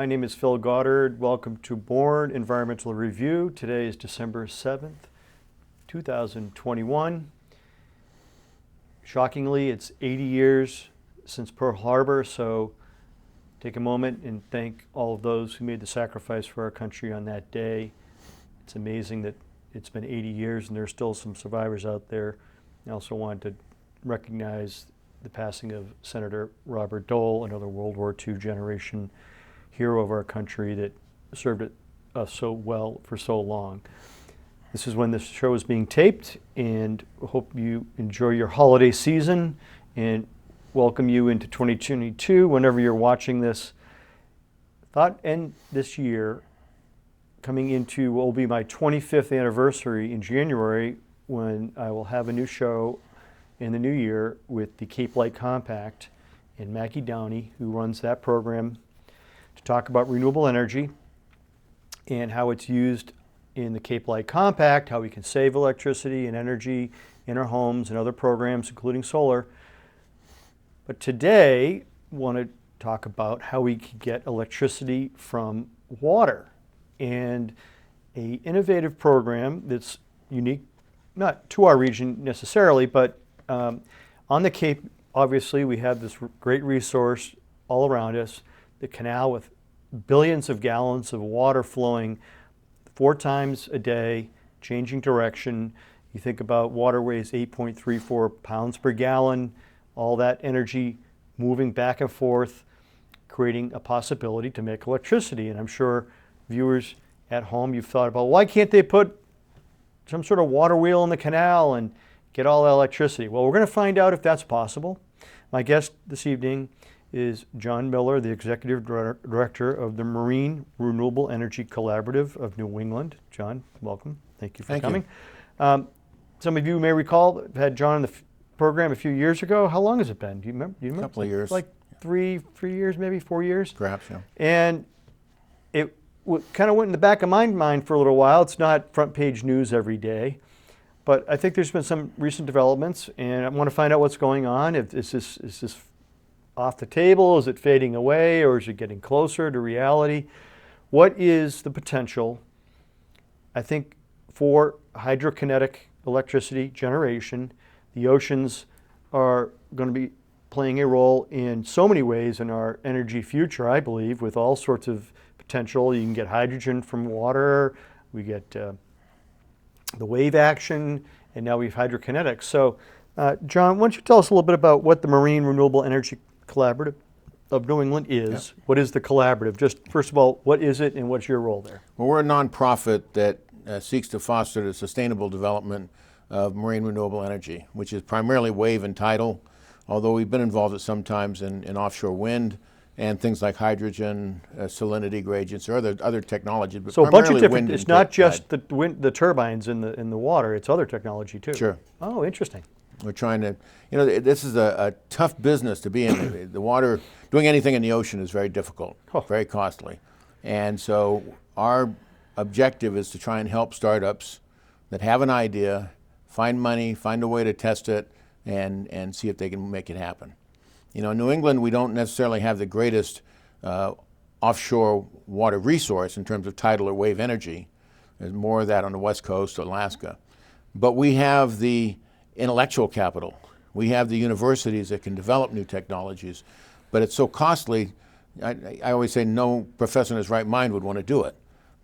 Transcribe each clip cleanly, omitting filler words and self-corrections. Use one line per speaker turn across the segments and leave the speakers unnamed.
My name is Phil Goddard. Welcome to Bourne Environmental Review. Today is December 7th, 2021. Shockingly, it's 80 years since Pearl Harbor, so take a moment and thank all of those who made the sacrifice for our country on that day. It's amazing that it's been 80 years and there's still some survivors out there. I also wanted to recognize the passing of Senator Robert Dole, another World War II generation hero of our country that served us so well for so long. This is when this show is being taped, and hope you enjoy your holiday season and welcome you into 2022 whenever you're watching this. Thought end this year coming into what will be my 25th anniversary in January, when I will have a new show in the new year with the Cape Light Compact and Maggie Downey, who runs that program, to talk about renewable energy and how it's used in the Cape Light Compact, how we can save electricity and energy in our homes and other programs, including solar. But today, I want to talk about how we can get electricity from water, and an innovative program that's unique, not to our region necessarily, but on the Cape. Obviously, we have this great resource all around us, the canal, with billions of gallons of water flowing 4 times a day, changing direction. You think about waterways, 8.34 pounds per gallon, all that energy moving back and forth, creating a possibility to make electricity. And I'm sure viewers at home, you've thought about, why can't they put some sort of water wheel in the canal and get all that electricity? Well, we're going to find out if that's possible. My guest this evening is John Miller, the Executive Director of the Marine Renewable Energy Collaborative of New England. John, welcome. Thank you for coming. Some of you may recall, I've had John on the program a few years ago. How long has it been? Do you remember?
A couple of years.
Like three years, maybe 4 years?
Perhaps, yeah.
And it kind of went in the back of my mind for a little while. It's not front page news every day. But I think there's been some recent developments, and I want to find out what's going on. Is this off the table? Is it fading away, or is it getting closer to reality? What is the potential, I think, for hydrokinetic electricity generation? The oceans are going to be playing a role in so many ways in our energy future, I believe, with all sorts of potential. You can get hydrogen from water. We get the wave action, and now we have hydrokinetics. So, John, why don't you tell us a little bit about what the Marine Renewable Energy Collaborative of New England is? Yep. What is the collaborative? Just first of all, what is it and what's your role there?
Well, we're a nonprofit that seeks to foster the sustainable development of marine renewable energy, which is primarily wave and tidal, although we've been involved at some times in offshore wind and things like hydrogen, salinity gradients, or other technologies. But
so a bunch of different, it's not just the turbines in the water, it's other technology too.
Sure.
Oh, interesting.
We're trying to, this is a tough business to be in. The water, doing anything in the ocean is very difficult, very costly. And so our objective is to try and help startups that have an idea, find money, find a way to test it, and see if they can make it happen. In New England, we don't necessarily have the greatest offshore water resource in terms of tidal or wave energy. There's more of that on the West Coast, Alaska. But we have the intellectual capital. We have the universities that can develop new technologies, but it's so costly. I always say no professor in his right mind would want to do it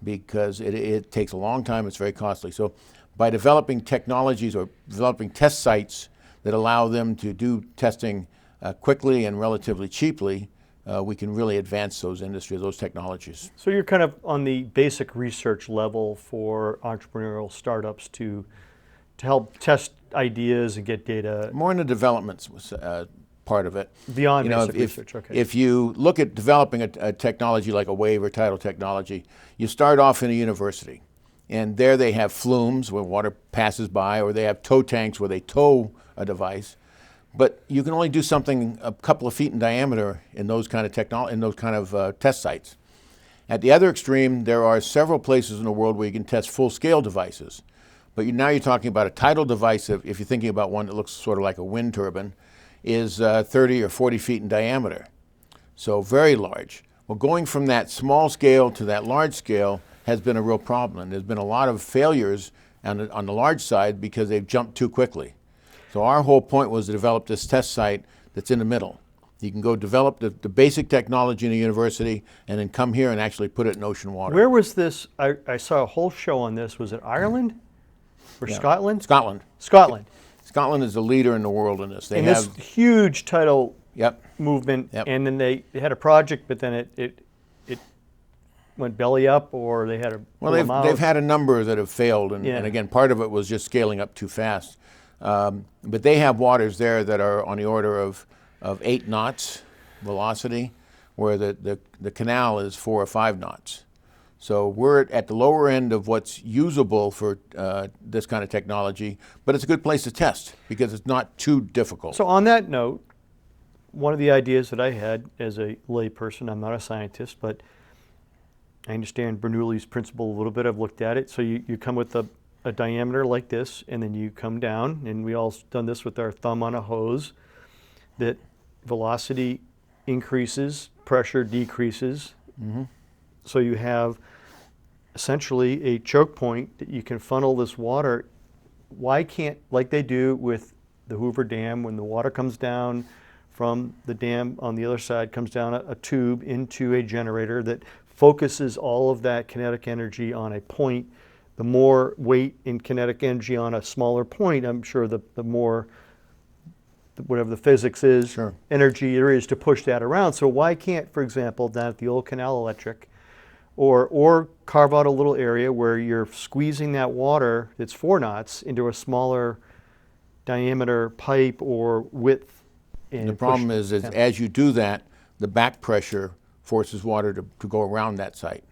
because it takes a long time, it's very costly. So by developing technologies or developing test sites that allow them to do testing quickly and relatively cheaply, we can really advance those industries, those technologies.
So you're kind of on the basic research level for entrepreneurial startups to help test ideas and get data.
More in the development part of it.
Beyond basic research, okay.
If you look at developing a technology like a wave or tidal technology, you start off in a university. And there they have flumes where water passes by, or they have tow tanks where they tow a device. But you can only do something a couple of feet in diameter in those kind of test sites. At the other extreme, there are several places in the world where you can test full-scale devices. But now you're talking about a tidal device, if you're thinking about one that looks sort of like a wind turbine, is 30 or 40 feet in diameter. So very large. Well, going from that small scale to that large scale has been a real problem. And there's been a lot of failures on the large side because they've jumped too quickly. So our whole point was to develop this test site that's in the middle. You can go develop the basic technology in a university and then come here and actually put it in ocean water.
Where was this? I saw a whole show on this. Was it Ireland or Scotland?
Scotland.
Scotland.
Scotland is the leader in the world in this. They
And
have
this huge tidal
Yep.
movement,
Yep.
and then they had a project, but then it went belly up, or they had to
Well,
pull them out.
they've had a number that have failed, and,
Yeah.
and again, part of it was just scaling up too fast. But they have waters there that are on the order of 8 knots velocity, where the canal is 4 or 5 knots. So we're at the lower end of what's usable for this kind of technology, but it's a good place to test because it's not too difficult.
So on that note, one of the ideas that I had as a layperson, I'm not a scientist, but I understand Bernoulli's principle a little bit. I've looked at it. So you come with a diameter like this, and then you come down, and we all done this with our thumb on a hose, that velocity increases, pressure decreases.
Mm-hmm.
So you have essentially a choke point that you can funnel this water. Why can't, like they do with the Hoover Dam, when the water comes down from the dam on the other side, comes down a tube into a generator that focuses all of that kinetic energy on a point. The more weight in kinetic energy on a smaller point, I'm sure the more, whatever the physics is,
Sure.
energy there is to push that around. So why can't, for example, down at the old Canal Electric, or carve out a little area where you're squeezing that water that's 4 knots into a smaller diameter pipe or width? And
The problem is
yeah.
as you do that, the back pressure forces water to go around that site.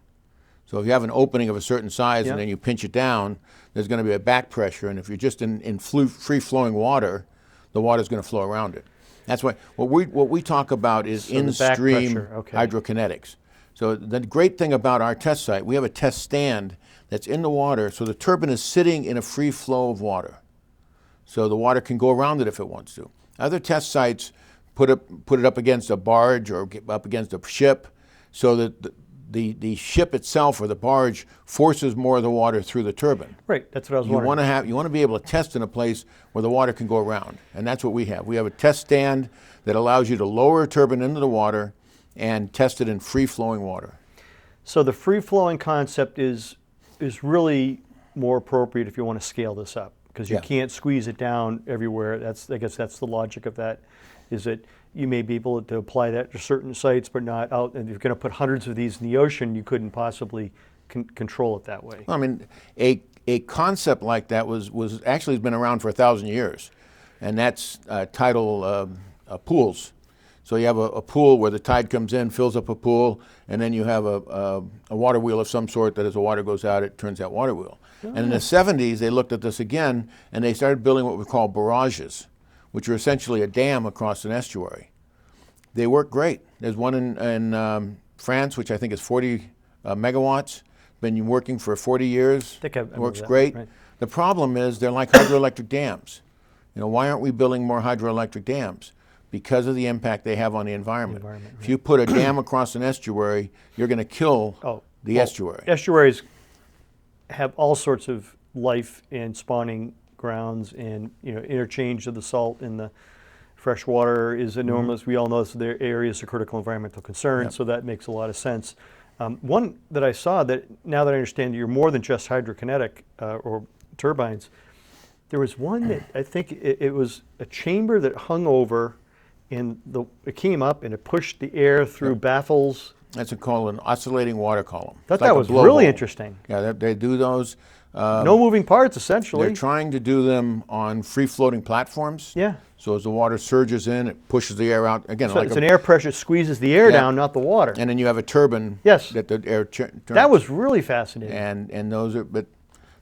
So if you have an opening of a certain size
Yeah.
and then you pinch it down, there's going to be a back pressure, and if you're just in free-flowing water, the water's going to flow around it. That's why what we talk about is
So the back
in-stream
pressure, okay.
hydrokinetics. So the great thing about our test site, we have a test stand that's in the water, so the turbine is sitting in a free flow of water. So the water can go around it if it wants to. Other test sites put it up against a barge or up against a ship, so that the ship itself or the barge forces more of the water through the turbine.
Right, that's what I was
You
wondering.
want to be able to test in a place where the water can go around, and that's what we have. We have a test stand that allows you to lower a turbine into the water and test it in free-flowing water.
So the free-flowing concept is really more appropriate if you want to scale this up, because you
Yeah.
can't squeeze it down everywhere. I guess that's the logic of that, is that you may be able to apply that to certain sites, but not out. And if you're going to put hundreds of these in the ocean, you couldn't possibly control it that way.
I mean, a concept like that was actually has been around for 1,000 years, and that's tidal pools. So you have a pool where the tide comes in, fills up a pool, and then you have a water wheel of some sort that as the water goes out, it turns that water wheel. And in the 70s, they looked at this again, and they started building what we call barrages, which are essentially a dam across an estuary. They work great. There's one in France, which I think is 40 megawatts, been working for 40 years.
I think I remember
Works
that,
great.
right.
The problem is they're like hydroelectric dams. You know, why aren't we building more hydroelectric dams? Because of the impact they have on the environment. If you put a dam across an estuary, you're going to kill the estuary.
Estuaries have all sorts of life and spawning grounds, and interchange of the salt and the fresh water is enormous. We all know so there are areas of critical environmental concern,
Yep.
so that makes a lot of sense. One that I saw, that now that I understand you're more than just hydrokinetic or turbines, there was one that I think it was a chamber that hung over, and it came up and it pushed the air through baffles.
That's called an oscillating water column.
Thought
It's like
that
a
was really
blowhole.
interesting.
Yeah, they do those.
No moving parts, essentially.
They're trying to do them on free-floating platforms.
Yeah.
So as the water surges in, it pushes the air out. Again,
So
like
it's an air pressure squeezes the air
Yeah.
down, not the water.
and then you have a turbine
Yes.
that the air turns.
That was really fascinating.
And those are, but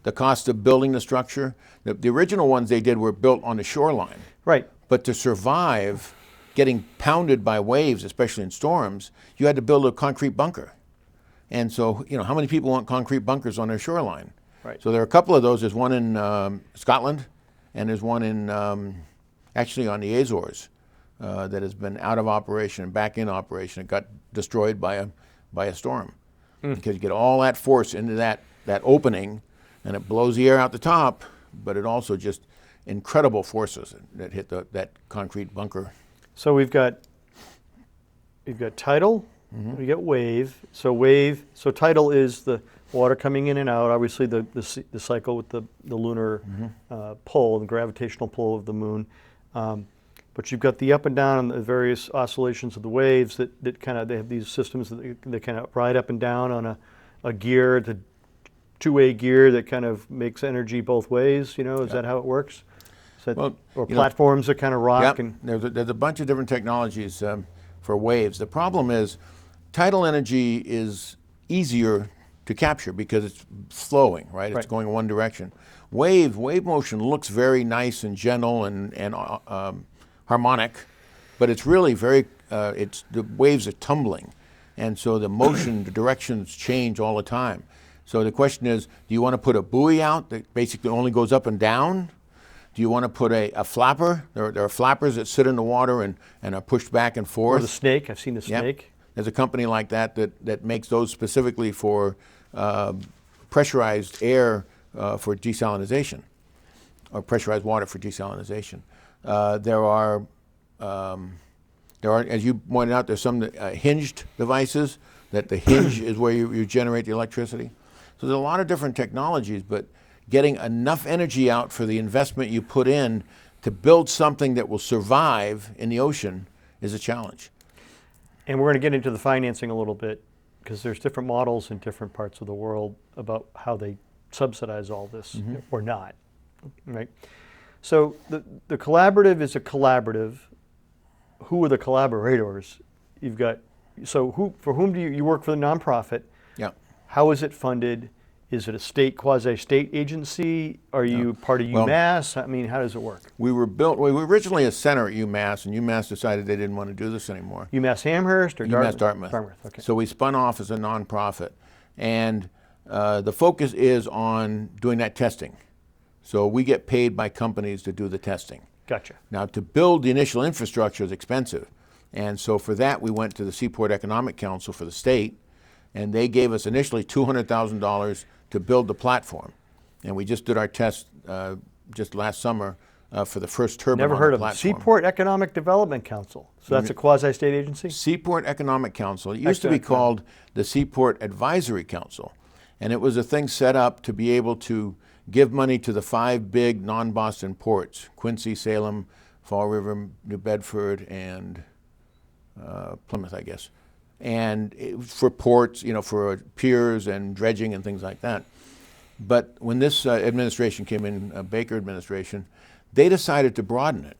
the cost of building the structure, the original ones they did were built on the shoreline.
Right.
But to survive getting pounded by waves, especially in storms, you had to build a concrete bunker. And so, how many people want concrete bunkers on their shoreline?
Right.
So there are a couple of those. There's one in Scotland, and there's one in actually on the Azores that has been out of operation and back in operation. It got destroyed by by a storm because you get all that force into that opening, and it blows the air out the top, but it also just incredible forces that hit that concrete bunker.
So we've got tidal, we got wave. So tidal is the water coming in and out. Obviously, the cycle with the lunar pull, the gravitational pull of the moon. But you've got the up and down and the various oscillations of the waves that kind of, they have these systems that they kind of ride up and down on a gear, the two-way gear that kind of makes energy both ways. Is that how it works? Or platforms that kind of rock?
Yep. There's a bunch of different technologies for waves. The problem is tidal energy is easier to capture because it's flowing, right? It's going in one direction. Wave motion looks very nice and gentle and harmonic, but it's really very, the waves are tumbling. And so the motion, the directions change all the time. So the question is, do you want to put a buoy out that basically only goes up and down? Do you want to put a flapper? There are flappers that sit in the water and are pushed back and forth.
Or the snake, I've seen the snake.
Yep. There's a company like that makes those specifically for pressurized air for desalinization, or pressurized water for desalinization. There are, as you pointed out, there's some hinged devices that the hinge is where you generate the electricity. So there's a lot of different technologies, but getting enough energy out for the investment you put in to build something that will survive in the ocean is a challenge.
And we're going to get into the financing a little bit because there's different models in different parts of the world about how they subsidize all this or not, right? So the collaborative is a collaborative. Who are the collaborators? You've got, for whom do you work for the nonprofit?
Yeah.
How is it funded? Is it a quasi-state agency? Are you part of UMass? I mean, how does it work?
We were originally a center at UMass, and UMass decided they didn't want to do this anymore.
UMass Amherst or
UMass Dartmouth?
Dartmouth, okay.
So we spun off as a nonprofit, and the focus is on doing that testing. So we get paid by companies to do the testing.
Gotcha.
Now, to build the initial infrastructure is expensive, and so for that we went to the Seaport Economic Council for the state, and they gave us initially $200,000 to build the platform. And we just did our test just last summer for the first turbine
Never
on
heard
the
of it.
platform.
Seaport Economic Development Council. So that's a quasi-state agency?
Seaport Economic Council. It used to be called the Seaport Advisory Council. And it was a thing set up to be able to give money to the 5 big non-Boston ports, Quincy, Salem, Fall River, New Bedford, and Plymouth, I guess. And for ports, for piers and dredging and things like that. But when this administration came in, Baker administration, they decided to broaden it.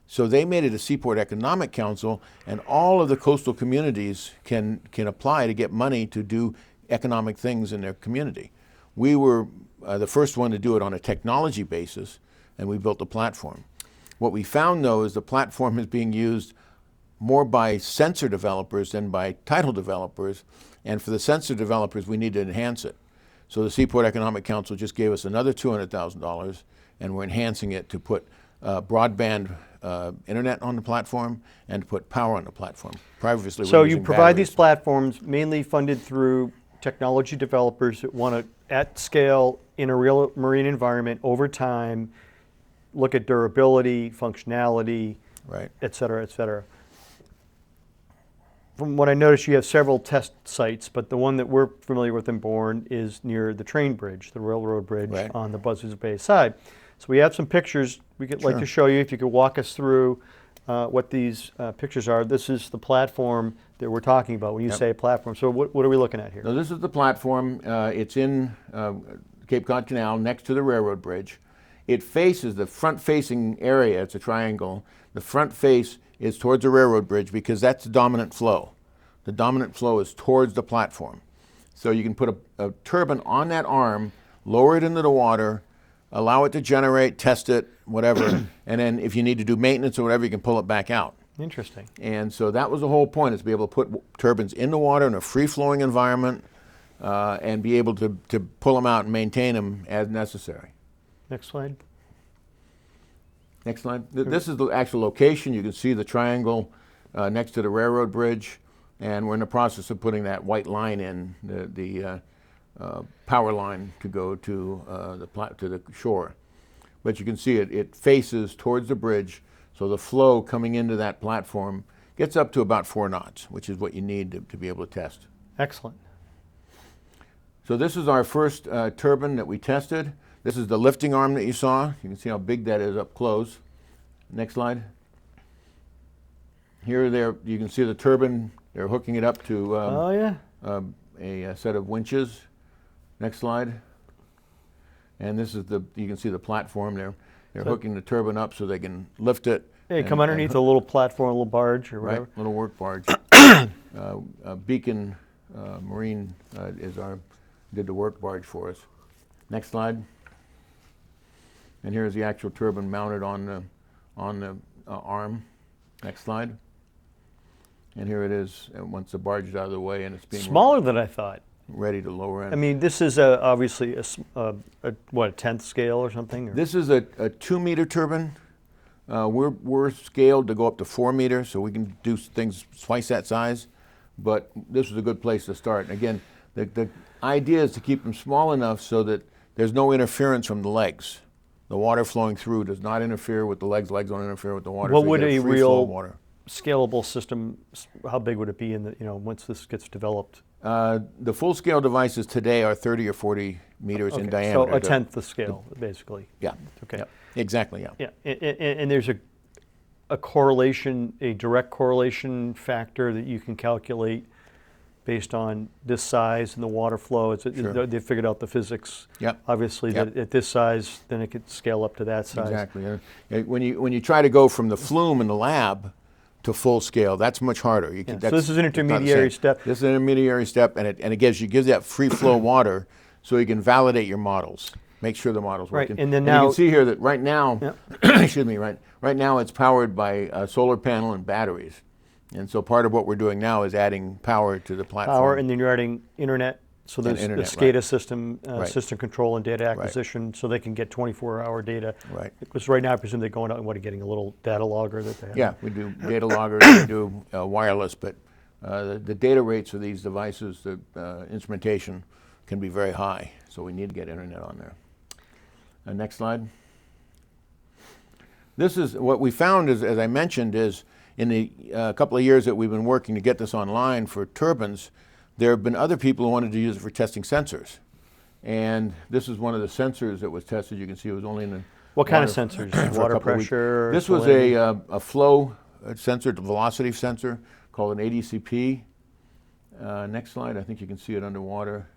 So they made it a Seaport Economic Council, and all of the coastal communities can apply to get money to do economic things in their community. We were the first one to do it on a technology basis, and we built the platform. What we found, though, is the platform is being used more by sensor developers than by tidal developers, and for the sensor developers, we need to enhance it. So the Seaport Economic Council just gave us another $200,000, and we're enhancing it to put broadband internet on the platform and to put power on the platform. Previously,
so
we're
you
using
provide
batteries.
these platforms mainly funded through technology developers that want to, at scale, in a real marine environment, over time, look at durability, functionality,
right,
et cetera, et cetera. From what I noticed, you have several test sites, but the one that we're familiar with in Bourne is near the train bridge, the railroad bridge on the Buzzards Bay side. So we have some pictures we could like to show you. If you could walk us through what these pictures are. This is the platform that we're talking about when you say platform. So what are we looking at here?
Now, this is the platform. It's in Cape Cod Canal next to the railroad bridge. It faces the front-facing area. It's a triangle. The front face is towards the railroad bridge because that's the dominant flow. The dominant flow is towards the platform. So you can put a turbine on that arm, lower it into the water, allow it to generate, test it, whatever, and then if you need to do maintenance or whatever, you can pull it back out.
Interesting.
And so that was the whole point, is to be able to put turbines in the water in a free-flowing environment and be able to pull them out and maintain them as necessary.
Next slide.
Next slide. This is the actual location. You can see the triangle next to the railroad bridge. And we're in the process of putting that white line in, the power line to go to the shore. But you can see it faces towards the bridge, so the flow coming into that platform gets up to about 4 knots, which is what you need to be able to test.
Excellent.
So this is our first turbine that we tested. This is the lifting arm that you saw. You can see how big that is up close. Next slide. Here, there, you can see the turbine. They're hooking it up to a set of winches. Next slide. And this is you can see the platform there. They're hooking the turbine up so they can lift it.
Hey, come underneath a little platform, a little barge or whatever.
Right, little work barge. Beacon Marine did the work barge for us. Next slide. And here's the actual turbine mounted on the arm. Next slide. And here it is once the barge is out of the way and it's being
smaller than I thought.
Ready to lower in.
I mean, this is obviously a 10th scale or something? Or?
This is a 2-meter turbine. We're scaled to go up to 4 meters, so we can do things twice that size. But this is a good place to start. And again, the idea is to keep them small enough so that there's no interference from the legs. The water flowing through does not interfere with the legs. Legs don't interfere with the water.
What
so
would a
free flow of
real
water.
Scalable system? How big would it be once this gets developed?
The full-scale devices today are 30 or 40 meters in diameter.
So a 10th the scale, basically.
Yeah.
Okay.
Yeah. Exactly. Yeah.
Yeah. And there's a correlation, a direct correlation factor that you can calculate based on this size and the water flow.
Sure.
They figured out the physics.
Yep.
Obviously,
Yep.
that at this size, then it could scale up to that size.
Exactly. Yeah. When you try to go from the flume in the lab to full scale, that's much harder.
So this is an intermediary step.
This is an intermediary step, and it gives that free flow water, so you can validate your models, make sure the models work.
Right, and then
you
now
can see here that right now,
Yep.
excuse me, right now it's powered by a solar panel and batteries, and so part of what we're doing now is adding power to the platform.
Power, and then you're adding internet. So there's the
internet,
SCADA
right.
system, system control and data acquisition, so they can get 24-hour data.
Right.
Because right now, I presume they're going out and getting a little data logger that they have.
Yeah, we do data loggers, we do wireless, but the data rates of these devices, the instrumentation, can be very high, so we need to get internet on there. Next slide. This is what we found, as I mentioned, is in the couple of years that we've been working to get this online for turbines, there have been other people who wanted to use it for testing sensors. And this is one of the sensors that was tested. You can see it was only in the
What kind of sensors? Water pressure?
This was a flow sensor, the velocity sensor, called an ADCP. Next slide, I think you can see it underwater.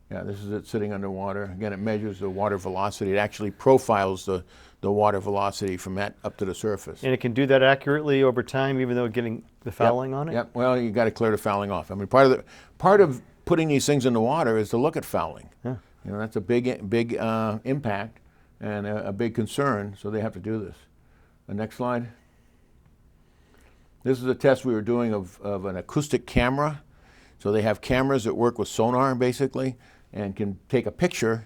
Yeah, this is it sitting underwater. Again, it measures the water velocity. It actually profiles the water velocity from that up to the surface.
And it can do that accurately over time, even though getting the fouling on it?
Yep. Well, you got to clear the fouling off. I mean, part of putting these things in the water is to look at fouling.
Yeah.
That's a big impact and a big concern, so they have to do this. The next slide. This is a test we were doing of an acoustic camera. So they have cameras that work with sonar, basically, and can take a picture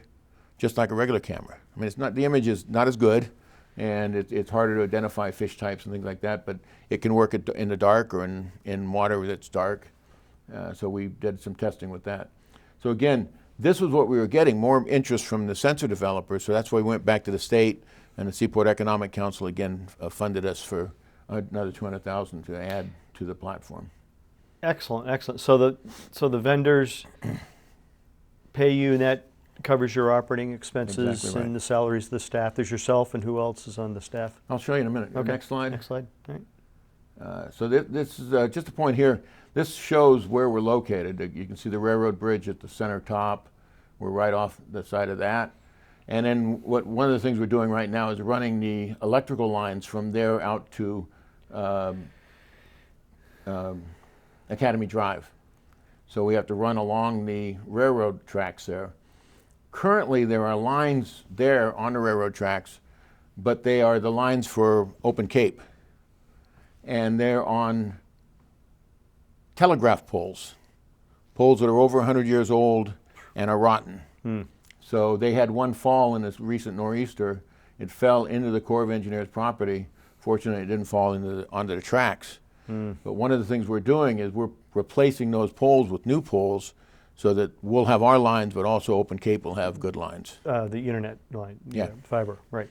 just like a regular camera. I mean, the image is not as good, and it's harder to identify fish types and things like that, but it can work in the dark or in water that's dark. So we did some testing with that. So again, this was what we were getting, more interest from the sensor developers, so that's why we went back to the state, and the Seaport Economic Council again funded us for another $200,000 to add to the platform.
Excellent, excellent. So the vendors pay you, and that covers your operating expenses.
Exactly right.
And the salaries of the staff. There's yourself, and who else is on the staff?
I'll show you in a minute.
Okay.
Next slide.
Next slide. All right.
So this is just a point here. This shows where we're located. You can see the railroad bridge at the center top. We're right off the side of that. And then one of the things we're doing right now is running the electrical lines from there out to Academy Drive. So we have to run along the railroad tracks there. Currently, there are lines there on the railroad tracks, but they are the lines for Open Cape. And they're on telegraph poles that are over 100 years old and are rotten. So they had one fall in this recent nor'easter. It fell into the Corps of Engineers property. Fortunately, it didn't fall onto the tracks. But one of the things we're doing is we're replacing those poles with new poles so that we'll have our lines, but also Open Cape will have good lines.
The internet line,
Yeah.
fiber, right.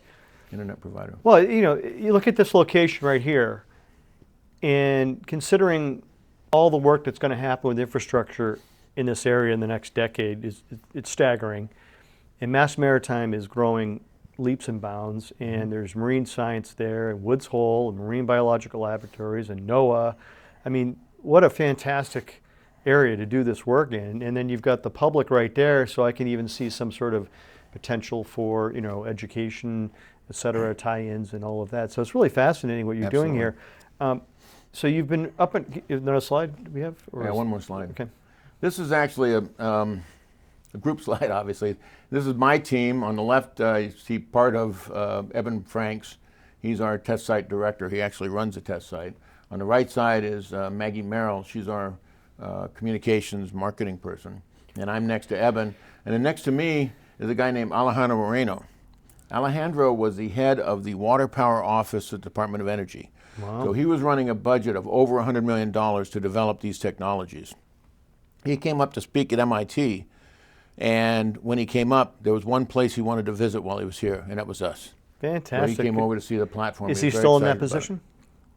Internet provider.
Well, you look at this location right here, and considering all the work that's going to happen with infrastructure in this area in the next decade, it's staggering. And Mass Maritime is growing leaps and bounds, and there's marine science there, and Woods Hole, and Marine Biological Laboratories, and NOAA. I mean, what a fantastic area to do this work in. And then you've got the public right there, so I can even see some sort of potential for, education, et cetera, tie-ins and all of that. So it's really fascinating what you're doing here. So you've been up and, another slide do we have?
Yeah, one more slide.
Okay.
This is actually a group slide, obviously. This is my team. On the left, you see part of Eben Franks. He's our test site director. He actually runs the test site. On the right side is Maggie Merrill. She's our communications marketing person. And I'm next to Eben. And then next to me is a guy named Alejandro Moreno. Alejandro was the head of the Water Power Office at the Department of Energy.
Wow.
So he was running a budget of over $100 million to develop these technologies. He came up to speak at MIT, and when he came up, there was one place he wanted to visit while he was here, and that was us.
Fantastic.
So he came over to see the platform.
Is
He
he
was very
still in that
excited about it.
position?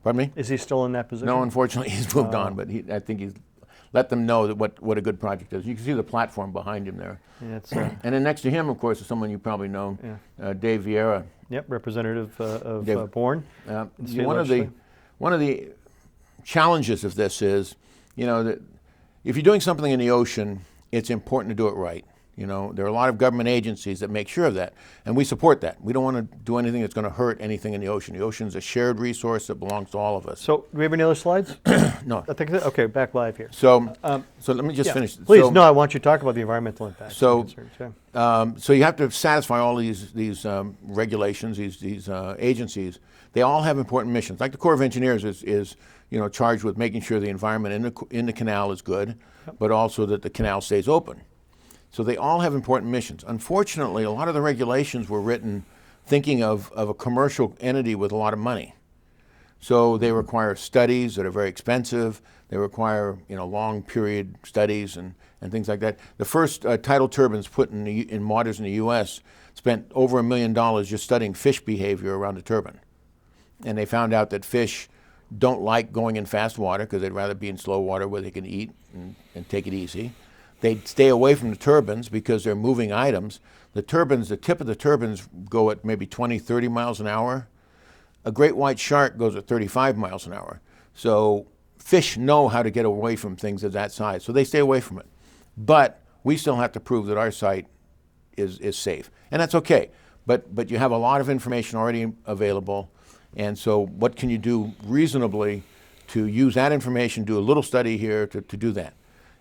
Pardon me?
Is he still in that position?
No, unfortunately, he's moved on, but I think he's let them know that what a good project is. You can see the platform behind him there.
Yeah, it's,
And then next to him, of course, is someone you probably know, Dave Vieira.
yep, representative of
Dave.
Bourne. State
One of the challenges of this is, that if you're doing something in the ocean, it's important to do it right. There are a lot of government agencies that make sure of that, and we support that. We don't want to do anything that's going to hurt anything in the ocean. The ocean is a shared resource that belongs to all of us.
So, do we have any other slides?
No.
I think okay, back live here.
So let me just finish.
Please,
So,
no, I want you to talk about the environmental impact.
So you have to satisfy all these regulations, these agencies. They all have important missions. Like the Corps of Engineers is charged with making sure the environment in the canal is good, but also that the canal stays open. So they all have important missions. Unfortunately, a lot of the regulations were written thinking of a commercial entity with a lot of money. So they require studies that are very expensive. They require long period studies and things like that. The first tidal turbines put in waters in the U.S. spent over $1 million just studying fish behavior around the turbine. And they found out that fish don't like going in fast water because they'd rather be in slow water where they can eat and take it easy. They stay away from the turbines because they're moving items. The tip of the turbines go at maybe 20, 30 miles an hour. A great white shark goes at 35 miles an hour. So fish know how to get away from things of that size, so they stay away from it. But we still have to prove that our site is safe, and that's okay. But you have a lot of information already available, and so what can you do reasonably to use that information, do a little study here to do that?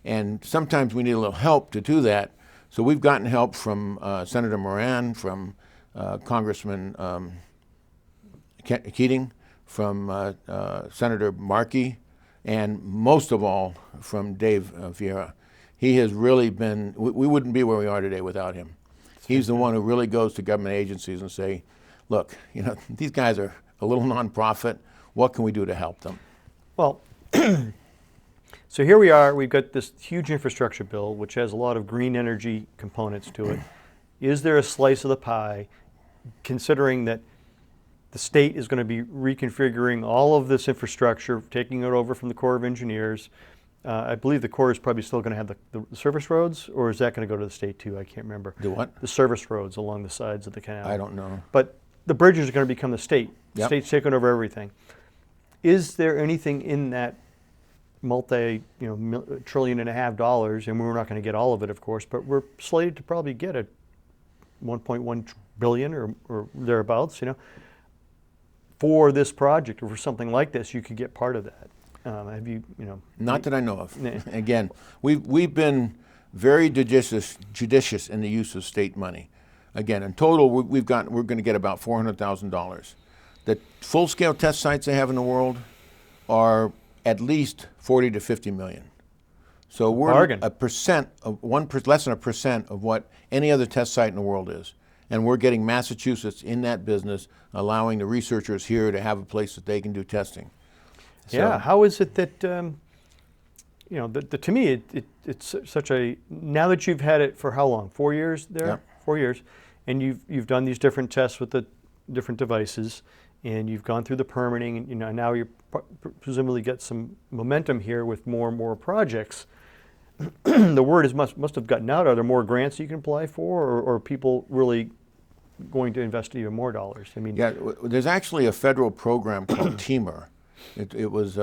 And sometimes we need a little help to do that. So we've gotten help from Senator Moran, from Congressman Keating, from Senator Markey, and most of all from Dave Vieira. He has really been, we wouldn't be where we are today without him. He's the one who really goes to government agencies and say, look, these guys are a little nonprofit. What can we do to help them?
Well, so here we are, we've got this huge infrastructure bill, which has a lot of green energy components to it. Is there a slice of the pie, considering that the state is going to be reconfiguring all of this infrastructure, taking it over from the Corps of Engineers? I believe the Corps is probably still going to have the service roads, or is that going to go to the state too? I can't remember.
The what?
The service roads along the sides of the canal.
I don't know.
But the bridges are going to become the state. The
Yep.
state's taking over everything. Is there anything in that $1.5 trillion, and we're not going to get all of it, of course, but we're slated to probably get a 1.1 billion or thereabouts, for this project or for something like this, you could get part of that. Have you,
Not that I know of. Again, we've been very judicious in the use of state money. Again, in total, we're going to get about $400,000. The full-scale test sites they have in the world are at least 40 to 50 million. So we're
Bargain.
less than a percent of what any other test site in the world is. And we're getting Massachusetts in that business, allowing the researchers here to have a place that they can do testing.
Yeah. How is it that, you know, to me, it's such a, now that you've had it for how long? 4 years there?
Yep.
4 years. And you've done these different tests with the different devices, and you've gone through the permitting, and, you know, now you presumably get some momentum here with more and more projects. The word must have gotten out. Are there more grants you can apply for, or are people really going to invest even more dollars? I mean,
Yeah, there's actually a federal program called TEAMR. It was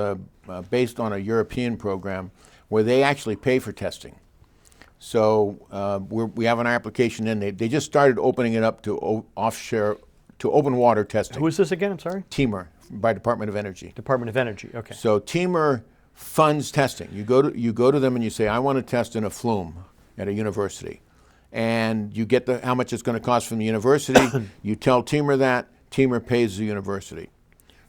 based on a European program where they actually pay for testing. So we have an application in. They just started opening it up to offshore, to open water testing.
who is this again? I'm sorry.
TEAMR by Department of Energy.
Department of Energy. Okay.
So TEAMR funds testing. You go to them and you say, I want to test in a flume at a university, and you get how much it's going to cost from the university. You tell TEAMR that. TEAMR pays the university.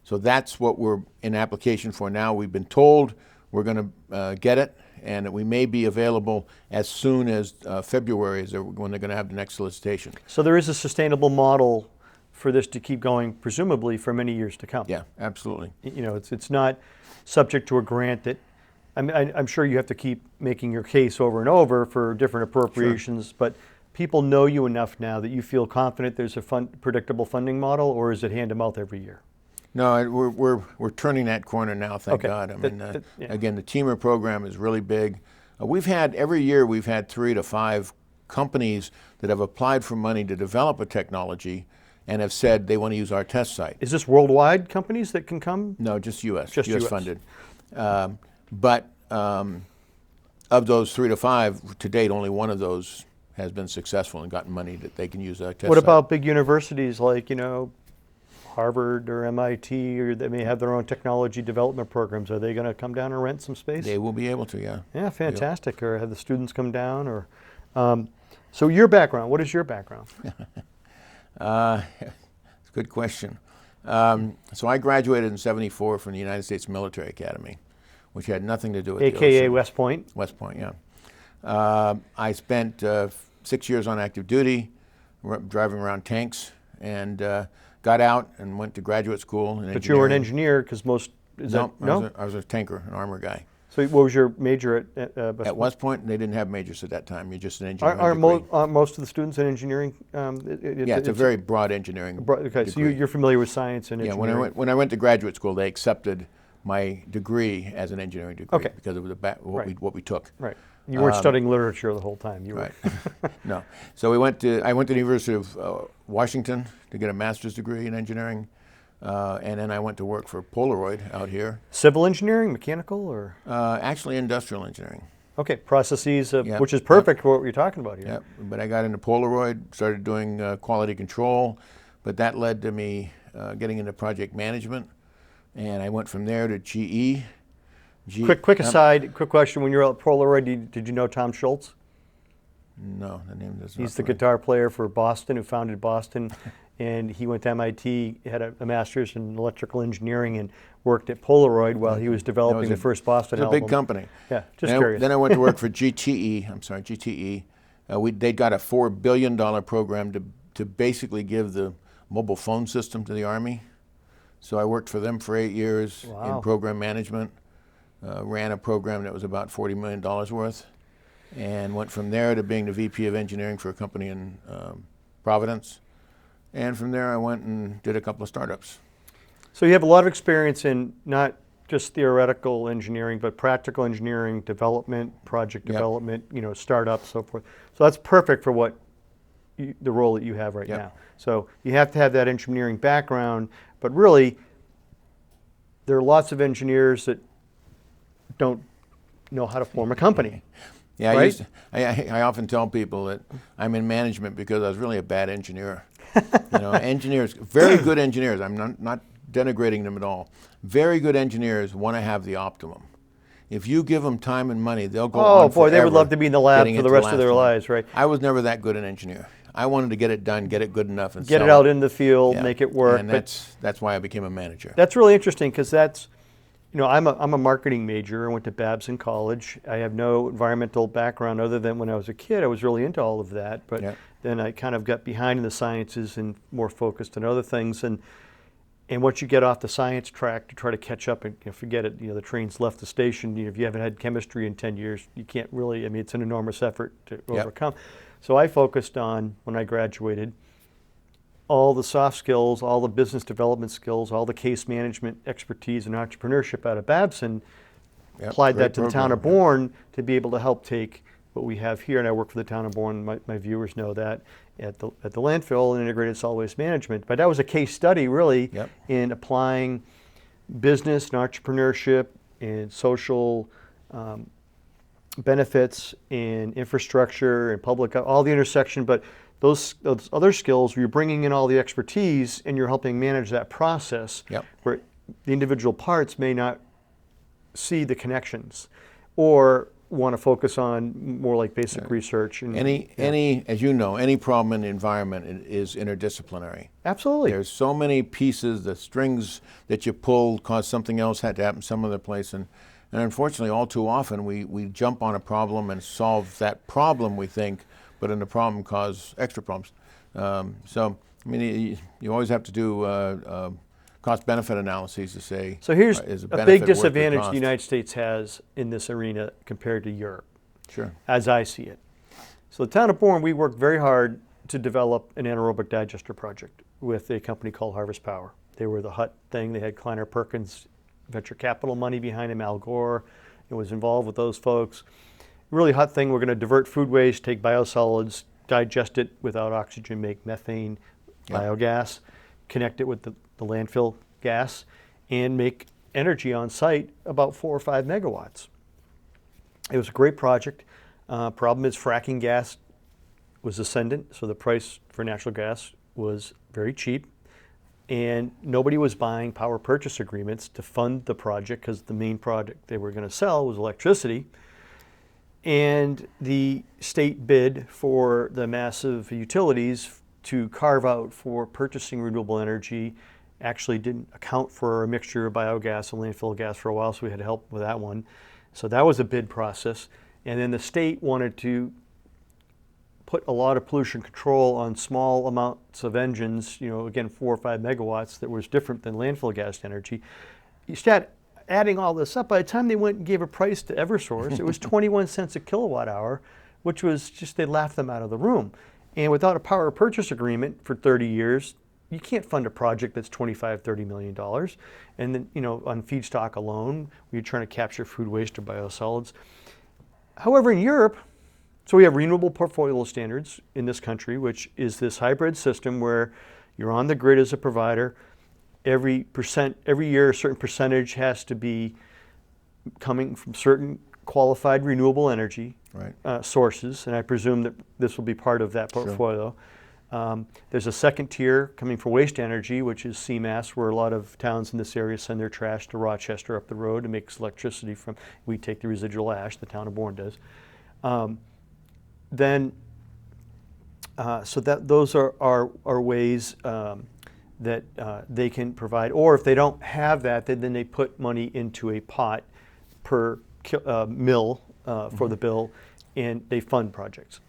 So that's what we're in application for now. We've been told we're going to get it, and that we may be available as soon as February is when they're going to have the next solicitation.
So there is a sustainable model for this to keep going, presumably for many years to come.
Yeah, absolutely.
You know, it's not subject to a grant that, I mean, I'm sure you have to keep making your case over and over for different appropriations, sure. But people know you enough now that you feel confident there's a predictable funding model, or is it hand to mouth every year?
No, we're turning that corner now, thank God. I mean,
yeah.
Again, the TEAMR program is really big. Every year we've had 3 to 5 companies that have applied for money to develop a technology and have said they want to use our test site.
Is this worldwide companies that can come?
No, just U.S.
Just
U.S.
US
funded. But of those 3 to 5, to date, only one of those has been successful and gotten money that they can use our test site.
What about big universities like, you know, Harvard or MIT, or they may have their own technology development programs? Are they going to come down and rent some space?
They will be able to, yeah.
Yeah, fantastic. Or have the students come down? Or so your background, what is your background?
It's a good question. So I graduated in '74 from the United States Military Academy, which had nothing to do with
AKA
the ocean.
West Point?
West Point, yeah. I spent 6 years on active duty, driving around tanks, and got out and went to graduate school in engineering.
But you were an engineer, because most...
No, I was a tanker, an armor guy.
So what was your major at West Point?
At West Point, they didn't have majors at that time. You're just an engineering
Are most of the students in engineering?
Yeah, it's a very broad engineering
Okay, so you're familiar with science and engineering.
Yeah, when I went to graduate school, they accepted my degree as an engineering degree because of what we took.
Right. You weren't studying literature the whole time. You were.
Right. No. So I went to the University of Washington to get a master's degree in engineering, and then I went to work for Polaroid out here.
Civil engineering, mechanical, or?
Actually, industrial engineering.
Okay, processes, which is perfect for what you're talking about here.
Yeah, but I got into Polaroid, started doing quality control, but that led to me getting into project management, and I went from there to GE.
Quick aside, quick question. When you were at Polaroid, did you know Tom Schultz?
No, the name doesn't.
He's the guitar player for Boston, who founded Boston, and he went to MIT, had a master's in electrical engineering, and worked at Polaroid while he was developing the first Boston album.
It's a big company.
Yeah, just curious.
Then I went to work for GTE. They got a $4 billion program to basically give the mobile phone system to the Army. So I worked for them for 8 years in program management. Ran a program that was about $40 million worth, and went from there to being the VP of engineering for a company in Providence. And from there I went and did a couple of startups. So
you have a lot of experience in not just theoretical engineering, but practical engineering, development, project development, startups, so forth. So that's perfect for the role that you have right now. So you have to have that engineering background, but really there are lots of engineers that don't know how to form a company.
Yeah,
right?
I often tell people that I'm in management because I was really a bad engineer. Engineers, very good engineers, I'm not denigrating them at all. Very good engineers want to have the optimum. If you give them time and money, they'll go on forever.
They would love to be in the lab for the rest of their lives, right?
I was never that good an engineer. I wanted to get it done, get it good enough, and
get it out in the field, make it work.
And that's why I became a manager.
That's really interesting, because that's, I'm a marketing major. I went to Babs in college. I have no environmental background other than when I was a kid. I was really into all of that, but then I kind of got behind in the sciences and more focused on other things. And And once you get off the science track to try to catch up and forget it, the train's left the station. If you haven't had chemistry in 10 years, you can't really, it's an enormous effort to overcome. So I focused on, when I graduated, all the soft skills, all the business development skills, all the case management expertise and entrepreneurship out of Babson, applied that to the town of Bourne to be able to help take what we have here. And I work for the town of Bourne, my viewers know that, at the landfill and integrated solid waste management. But that was a case study really in applying business and entrepreneurship and social benefits in infrastructure and public, all the intersection. But those other skills, where you're bringing in all the expertise and you're helping manage that process, where the individual parts may not see the connections or want to focus on more like basic research. And
any, as you know, any problem in the environment is interdisciplinary.
Absolutely.
There's so many pieces, the strings that you pulled cause something else had to happen some other place. And unfortunately, all too often, we jump on a problem and solve that problem, we think, but then the problem cause extra problems. So, you always have to do cost-benefit analyses to say,
so here's
is
a
benefit
big
worth the
disadvantage
cost?
the United States has in this arena compared to Europe,
Sure.
as I see it. So the town of Bourne, we worked very hard to develop an anaerobic digester project with a company called Harvest Power. They were the hut thing. They had Kleiner Perkins venture capital money behind him, Al Gore. It was involved with those folks. Really hot thing. We're going to divert food waste, take biosolids, digest it without oxygen, make methane, biogas, connect it with the landfill gas, and make energy on site about 4 or 5 megawatts. It was a great project. Problem is fracking gas was ascendant, so the price for natural gas was very cheap, and nobody was buying power purchase agreements to fund the project because the main product they were going to sell was electricity. And the state bid for the massive utilities to carve out for purchasing renewable energy actually didn't account for a mixture of biogas and landfill gas for a while, so we had to help with that one. So that was a bid process. And then the state wanted to put a lot of pollution control on small amounts of engines, again, 4 or 5 megawatts, that was different than landfill gas energy. You start adding all this up. By the time they went and gave a price to Eversource, it was 21 cents a kilowatt hour, which was just, they laughed them out of the room. And without a power purchase agreement for 30 years, you can't fund a project that's $25, $30 million. And then, on feedstock alone, you're trying to capture food waste or biosolids. However, in Europe, so we have renewable portfolio standards in this country, which is this hybrid system where you're on the grid as a provider. Every year, a certain percentage has to be coming from certain qualified renewable energy sources, and I presume that this will be part of that portfolio. Sure. There's a second tier coming for waste energy, which is CMAS, where a lot of towns in this area send their trash to Rochester up the road and makes electricity from. We take the residual ash, the town of Bourne does. Those are ways that they can provide, or if they don't have that, then they put money into a pot per mill for the bill, and they fund projects.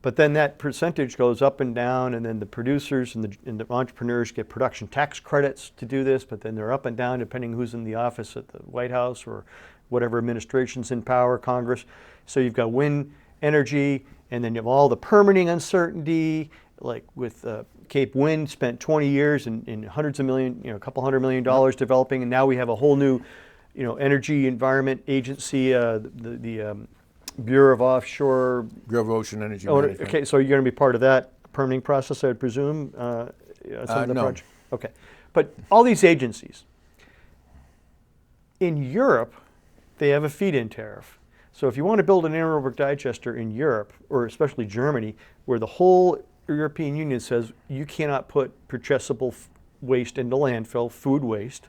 But then that percentage goes up and down, and then the producers and the entrepreneurs get production tax credits to do this, but then they're up and down depending who's in the office at the White House or whatever administration's in power, Congress. So you've got wind energy, and then you have all the permitting uncertainty, like with Cape Wind spent 20 years and hundreds of million, a couple $100 million developing, and now we have a whole new, energy environment agency, the Bureau of Offshore.
Bureau of Ocean Energy Management.
Okay, so you're going to be part of that permitting process, I would presume?
No.
Project? Okay, but all these agencies, in Europe, they have a feed-in tariff. So if you want to build an anaerobic digester in Europe, or especially Germany, where the whole European Union says you cannot put purchasable waste into landfill, food waste,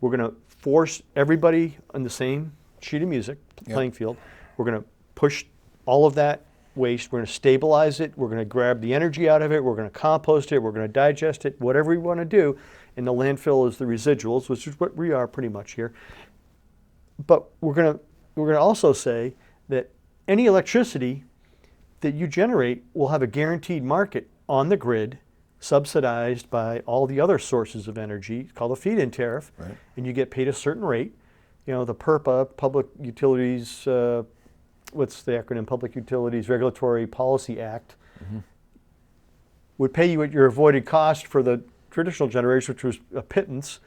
we're going to force everybody on the same sheet of music, playing field. We're going to push all of that waste. We're going to stabilize it. We're going to grab the energy out of it. We're going to compost it. We're going to digest it, whatever we want to do. And the landfill is the residuals, which is what we are pretty much here. But we're going to also say that any electricity that you generate will have a guaranteed market on the grid subsidized by all the other sources of energy. It's called a feed-in tariff,
Right.
and you get paid a certain rate. You know, the PURPA, Public Utilities, what's the acronym? Public Utilities Regulatory Policy Act, would pay you at your avoided cost for the traditional generation, which was a pittance.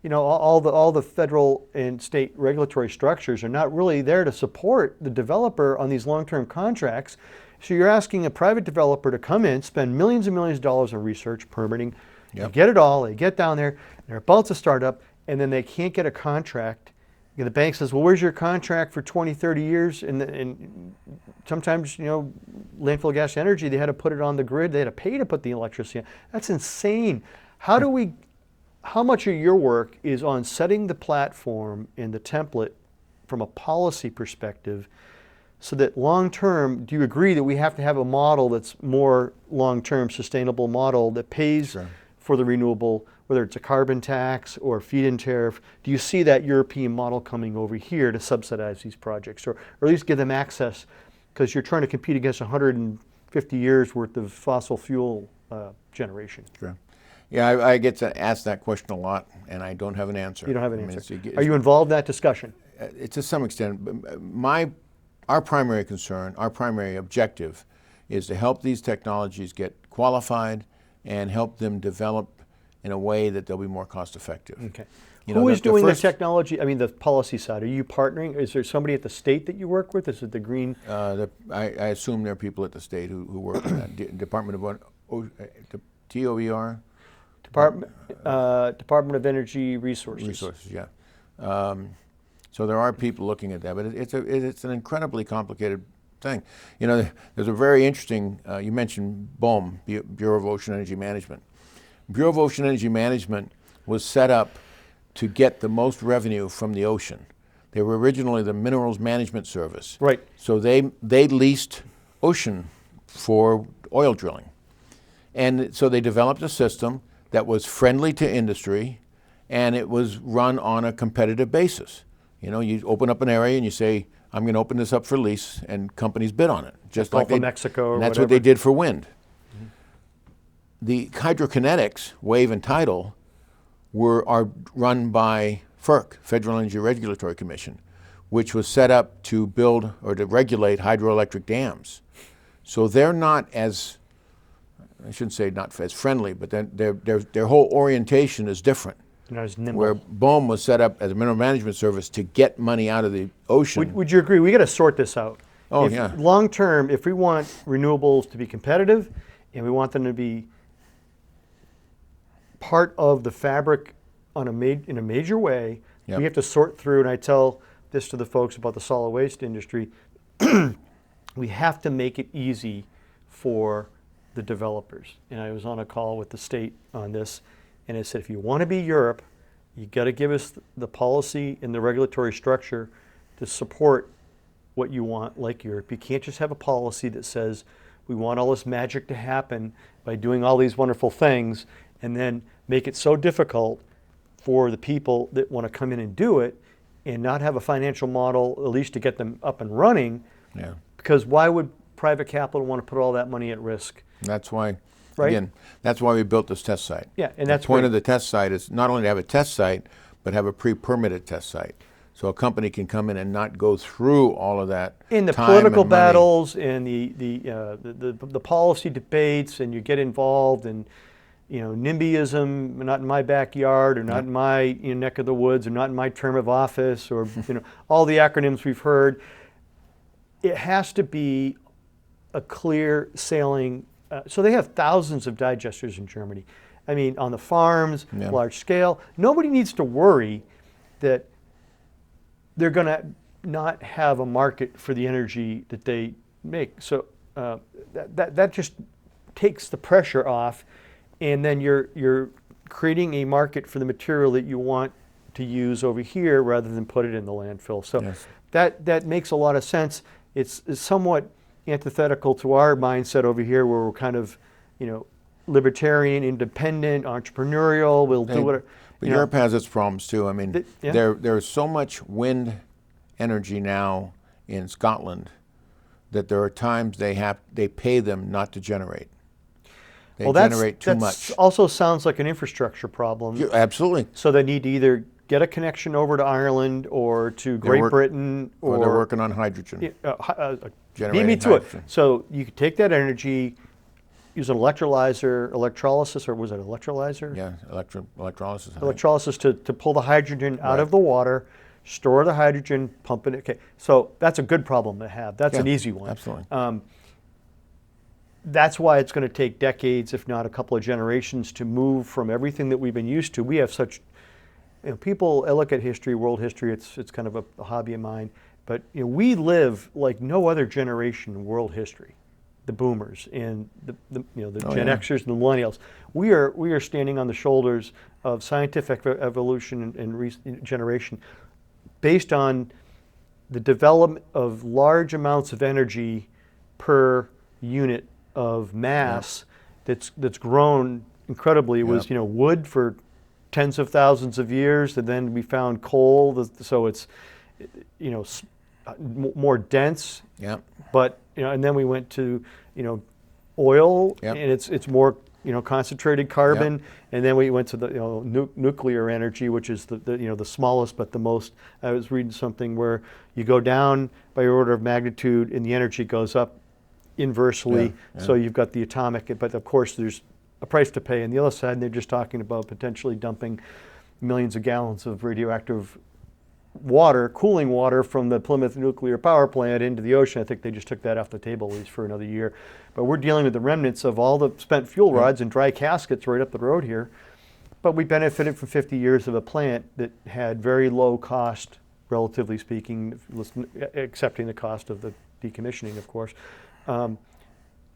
You know, all the federal and state regulatory structures are not really there to support the developer on these long-term contracts. So you're asking a private developer to come in, spend millions and millions of dollars on research, permitting, they get it all, they get down there, they're about to start up, and then they can't get a contract. And the bank says, well, where's your contract for 20, 30 years? And sometimes, you know, landfill gas energy, they had to put it on the grid, they had to pay to put the electricity on. That's insane. How much of your work is on setting the platform and the template from a policy perspective, so that long-term, do you agree that we have to have a model that's more long-term sustainable model that pays for the renewable, whether it's a carbon tax or a feed-in tariff? Do you see that European model coming over here to subsidize these projects, or at least give them access, because you're trying to compete against 150 years worth of fossil fuel generation?
Sure. Yeah, I get to ask that question a lot, and I don't have an answer.
You don't have an answer. Are you involved in that discussion?
To some extent. Our primary concern, our primary objective, is to help these technologies get qualified and help them develop in a way that they'll be more cost effective.
Okay.
You
Who
know,
is doing the technology? I mean, the policy side. Are you partnering? Is there somebody at the state that you work with? Is it the green?
I assume there are people at the state who work in that Department of TOER.
Department of Energy Resources.
Resources, yeah. So there are people looking at that, but it's an incredibly complicated thing. You know, there's a very interesting, you mentioned BOEM, Bureau of Ocean Energy Management. Bureau of Ocean Energy Management was set up to get the most revenue from the ocean. They were originally the Minerals Management Service.
Right.
So they leased ocean for oil drilling. And so they developed a system that was friendly to industry, and it was run on a competitive basis. You know, you open up an area and you say, I'm going to open this up for lease, and companies bid on it. Just like
Mexico or
and that's
whatever.
what they did for wind. The hydrokinetics, wave and tidal, are run by FERC, Federal Energy Regulatory Commission, which was set up to build or to regulate hydroelectric dams. So they're not as, I shouldn't say not as friendly, but their whole orientation is different.
Not as nimble.
Where BOEM was set up as a mineral management service to get money out of the ocean.
Would you agree? We got to sort this out.
Oh, yeah.
Long term, if we want renewables to be competitive and we want them to be part of the fabric in a major way, we have to sort through, and I tell this to the folks about the solid waste industry, we have to make it easy for the developers. And I was on a call with the state on this, and I said, if you want to be Europe, you got to give us the policy and the regulatory structure to support what you want like Europe. You can't just have a policy that says we want all this magic to happen by doing all these wonderful things and then make it so difficult for the people that want to come in and do it and not have a financial model, at least to get them up and running.
Yeah.
Because why would private capital want to put all that money at risk?
That's why,
right?
Again, that's why we built this test site.
Yeah, and that's
the point of the test site is not only to have a test site, but have a pre-permitted test site. So a company can come in and not go through all of that
in the
time
political
and money.
battles and the policy debates, and you get involved in, you know, NIMBYism, not in my backyard, or not in my neck of the woods, or not in my term of office, or all the acronyms we've heard. It has to be a clear sailing. So they have thousands of digesters in Germany. I mean, on the farms, large scale. Nobody needs to worry that they're going to not have a market for the energy that they make. So that just takes the pressure off, and then you're creating a market for the material that you want to use over here rather than put it in the landfill. So that makes a lot of sense. It's somewhat antithetical to our mindset over here, where we're kind of, libertarian, independent, entrepreneurial. We'll do whatever.
But Europe has its problems too. I mean, there's so much wind energy now in Scotland that there are times they pay them not to generate. They generate too much.
Also sounds like an infrastructure problem.
Absolutely.
So they need to either get a connection over to Ireland or to Great Britain,
or they're working on hydrogen.
beat
Generating
me to
hydrogen.
it. So you could take that energy, use an electrolysis, or was it electrolyzer?
Yeah, electrolysis.
Electrolysis to pull the hydrogen out of the water, store the hydrogen, pump it. Okay, so that's a good problem to have. That's an easy one.
Absolutely.
That's why it's going to take decades, if not a couple of generations, to move from everything that we've been used to. We have such, people, I look at history, world history, it's kind of a hobby of mine, but we live like no other generation in world history. The boomers and the Gen Xers and the millennials. We are standing on the shoulders of scientific evolution and generation based on the development of large amounts of energy per unit of mass that's grown incredibly. It was wood for tens of thousands of years, and then we found coal, so it's more dense.
Yeah.
But and then we went to oil, and it's more concentrated carbon, and then we went to the nuclear energy, which is the smallest but the most. I was reading something where you go down by order of magnitude, and the energy goes up inversely. So you've got the atomic, but of course there's a price to pay on the other side, and they're just talking about potentially dumping millions of gallons of radioactive water, cooling water from the Plymouth nuclear power plant into the ocean. I think they just took that off the table at least for another year. But we're dealing with the remnants of all the spent fuel rods and dry caskets right up the road here. But we benefited from 50 years of a plant that had very low cost, relatively speaking, accepting the cost of the decommissioning, of course,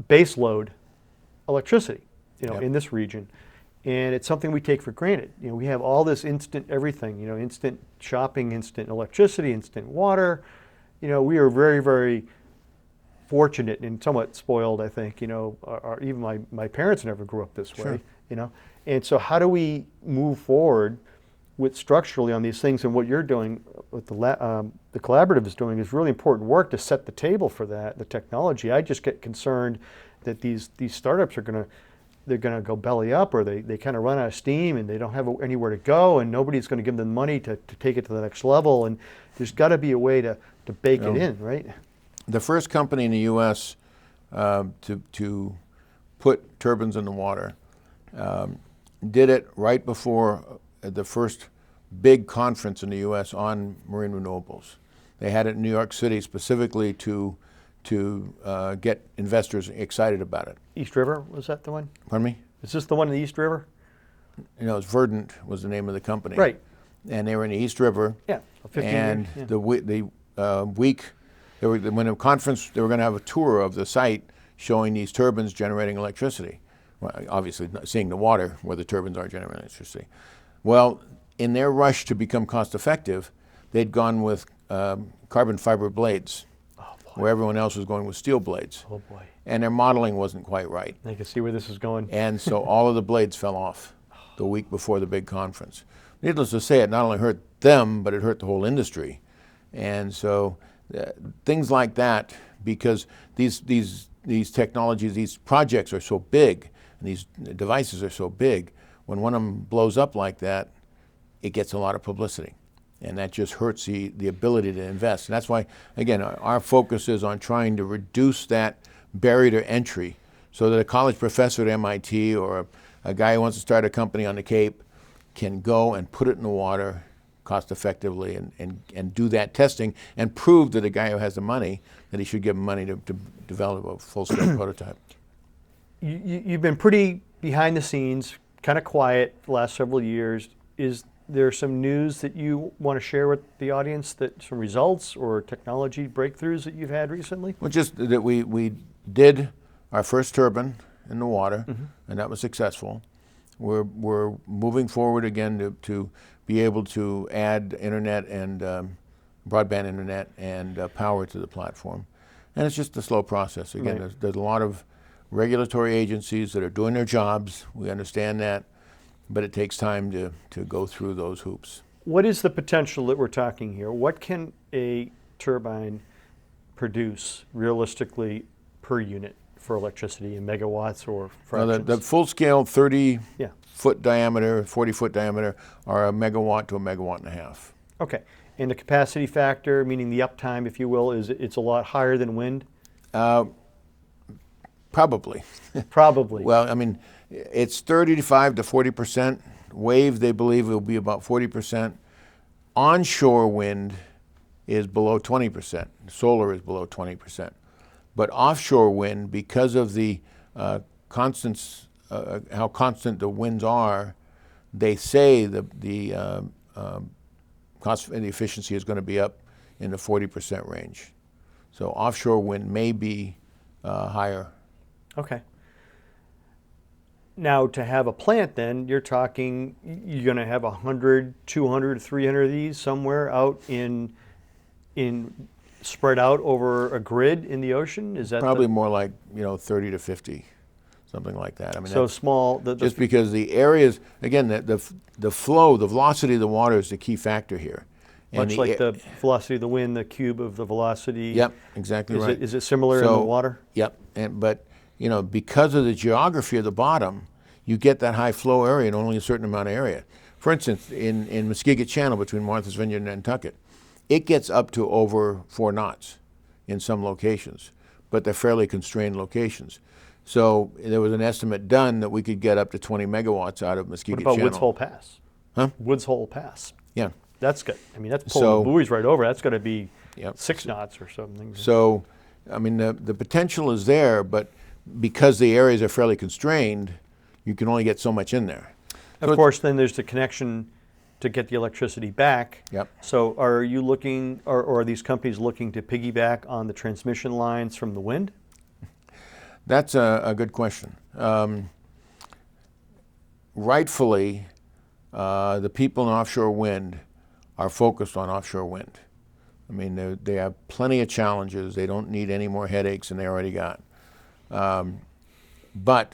base load electricity, in this region. And it's something we take for granted. We have all this instant everything, instant shopping, instant electricity, instant water. We are very, very fortunate and somewhat spoiled, I think. Even my parents never grew up this way, And so how do we move forward with structurally on these things? And what you're doing, what the collaborative is doing, is really important work to set the table for that, the technology. I just get concerned that these startups they're going to go belly up, or they kind of run out of steam and they don't have anywhere to go, and nobody's going to give them money to take it to the next level. And there's got to be a way to bake it in, right?
The first company in the U.S. To put turbines in the water did it right before the first big conference in the U.S. on marine renewables. They had it in New York City specifically to get investors excited about it.
East River, was that the one?
Pardon me?
Is this the one in the East River?
It's Verdant was the name of the company.
Right.
And they were in the East River.
Yeah, 15
and
years.
The week, when a conference, they were going to have a tour of the site showing these turbines generating electricity. Well, obviously, seeing the water where the turbines are generating electricity. Well, in their rush to become cost effective, they'd gone with carbon fiber blades, where everyone else was going with steel blades.
Oh boy.
And their modeling wasn't quite right.
I can see where this is going.
And so all of the blades fell off the week before the big conference. Needless to say, it not only hurt them, but it hurt the whole industry. And so things like that, because these technologies, these projects are so big, and these devices are so big, when one of them blows up like that, it gets a lot of publicity. And that just hurts the ability to invest. And that's why, again, our focus is on trying to reduce that barrier to entry so that a college professor at MIT or a guy who wants to start a company on the Cape can go and put it in the water cost effectively and do that testing and prove to the guy who has the money that he should give him money to develop a full-scale prototype.
You've been pretty behind the scenes, kind of quiet the last several years. Is there some news that you want to share with the audience, some results or technology breakthroughs that you've had recently?
Well, just that we did our first turbine in the water, and that was successful. We're moving forward again to be able to add internet and broadband internet and power to the platform. And it's just a slow process. Again, there's a lot of regulatory agencies that are doing their jobs. We understand that. But it takes time to go through those hoops.
What is the potential that we're talking here? What can a turbine produce realistically per unit? for electricity in megawatts or
Now,
fractions?
the full-scale 30
Yeah.
foot diameter, 40-foot diameter are a megawatt to a megawatt and a half.
Okay. And the capacity factor, meaning the uptime, if you will, it's a lot higher than wind?
Probably.
Probably.
Well, I mean, it's 35 to 40%. Wave, they believe, will be about 40%. Onshore wind is below 20%. Solar is below 20%. But offshore wind, because of the constants, how constant the winds are, they say the cost and the efficiency is going to be up in the 40% range. So offshore wind may be higher.
Okay. Now, to have a plant, then, you're talking, you're going to have 100, 200, 300 of these somewhere out in spread out over a grid in the ocean? Is that
Probably more like 30 to 50, something like that. I mean,
so small?
Just because the areas, again, the flow, the velocity of the water is the key factor here. And
much like the velocity of the wind, the cube of the velocity.
Yep, exactly right.
Is it similar in the water?
Yep, but because of the geography of the bottom, you get that high flow area in only a certain amount of area. For instance, in Muskeget Channel between Martha's Vineyard and Nantucket, it gets up to over 4 knots in some locations, but they're fairly constrained locations. So there was an estimate done that we could get up to 20 megawatts out of Muskeget Channel.
What about Woods Hole Pass?
Huh?
Woods Hole Pass.
Yeah.
That's good. I mean, that's pulling the buoys right over. That's going to be 6 knots or something.
So, I mean, the potential is there, but because the areas are fairly constrained, you can only get so much in there.
Of course, then there's the connection to get the electricity back.
Yep.
So are you looking, or are these companies looking to piggyback on the transmission lines from the wind?
That's a good question. Rightfully, the people in offshore wind are focused on offshore wind. I mean, they have plenty of challenges. They don't need any more headaches than they already got. But